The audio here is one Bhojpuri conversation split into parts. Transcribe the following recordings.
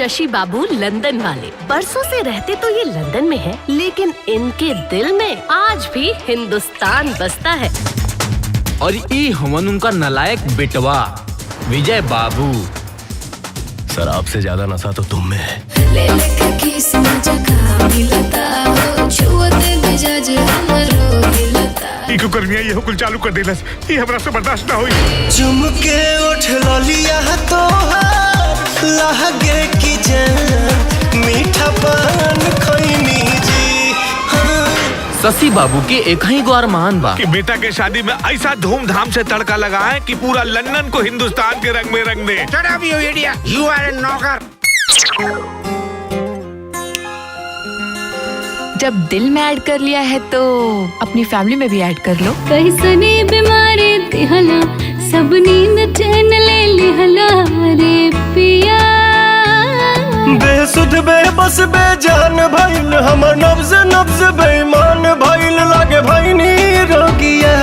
शशि बाबू लंदन वाले बरसों से रहते तो ये लंदन में है, लेकिन इनके दिल में आज भी हिंदुस्तान बसता है। और ई हमन उनका नलायक बेटवा विजय बाबू। सर आपसे ज्यादा नशा तो तुम में है। इको कर्मिया ये कुल चालू कर देलस, ये हमरा से बर्दाश्त ना होई। चुम के उठ लिया तो लहगे की जान मीठा पान खैनी जी। शशि बाबू के एक ही गौर महान बा कि बेटा के शादी में ऐसा धूमधाम से तड़का लगाए कि पूरा लंदन को हिंदुस्तान के रंग में रंग दे। Shut up, you idiot! You are a नौकर। जब दिल में ऐड कर लिया है तो अपनी फैमिली में भी ऐड कर लो। कैसनी बीमारी दिहला सब नींद चैन ले लिहला रे पिया। बेसुध बेबस बेजान भइल हमर नब्ज नब्ज बेईमान भइल लागे भइनी रोगिया।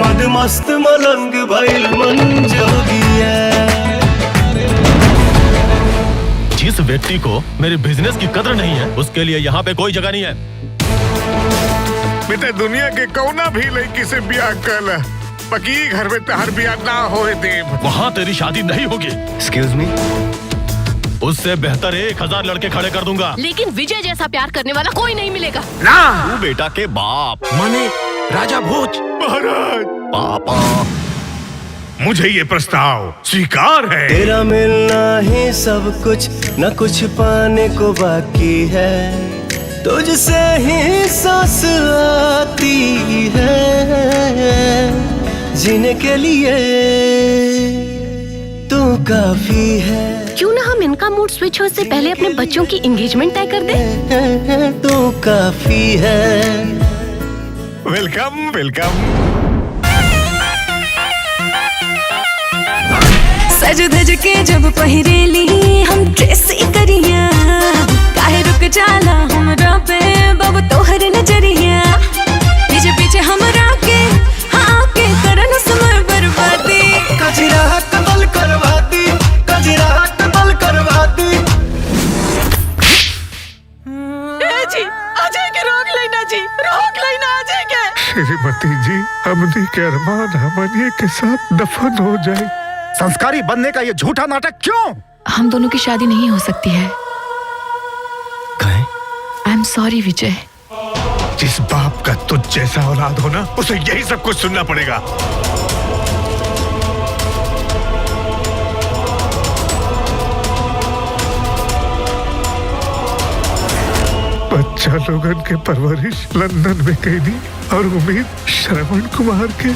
मद मस्त मलंग भइल मन जोगिया। जिस व्यक्ति को मेरे बिजनेस की कदर नहीं है उसके लिए यहाँ पे कोई जगह नहीं है। बेटा दुनिया के कौना भी लड़की से ब्याह कर, बाकी घर में तहर ब्याह ना होए देव। वहाँ तेरी शादी नहीं होगी। एक्सक्यूज मी, उससे बेहतर 1000 लड़के खड़े कर दूंगा, लेकिन विजय जैसा प्यार करने वाला कोई नहीं मिलेगा। ना तू बेटा के बाप माने राजा भोज। महाराज पापा। मुझे ये प्रस्ताव स्वीकार है। तेरा मिलना ही सब कुछ, न कुछ पाने को बाकी है। तुझसे ही सांस आती है, जीने के लिए तू काफी है। क्यों ना हम इनका मूड स्विच हो से पहले अपने बच्चों की एंगेजमेंट तय कर दे। तू काफी है। Welcome welcome. सज धज के जब पहिरेली हम ड्रेसी करिया। काहे रुक जाला हमरा पे बाबू तोहर नजरिया। पीछे पीछे हमरा के हाँ के करन समय बर्बादी। कजरा कतल करवाती, कजरा कतल करवाती। जी अजय के रोक लेना जी, रोक लेना अजय के। श्रीमती जी, हमनी के अरमान हमनिए के साथ दफन हो जाए। संस्कारी बनने का ये झूठा नाटक क्यों? हम दोनों की शादी नहीं हो सकती है। आई एम सॉरी विजय। जिस बाप का तुझ जैसा औलाद हो ना, उसे यही सब कुछ सुनना पड़ेगा। बच्चा लोगन के परवरिश लंदन में कैदी और उम्मीद श्रवण कुमार के।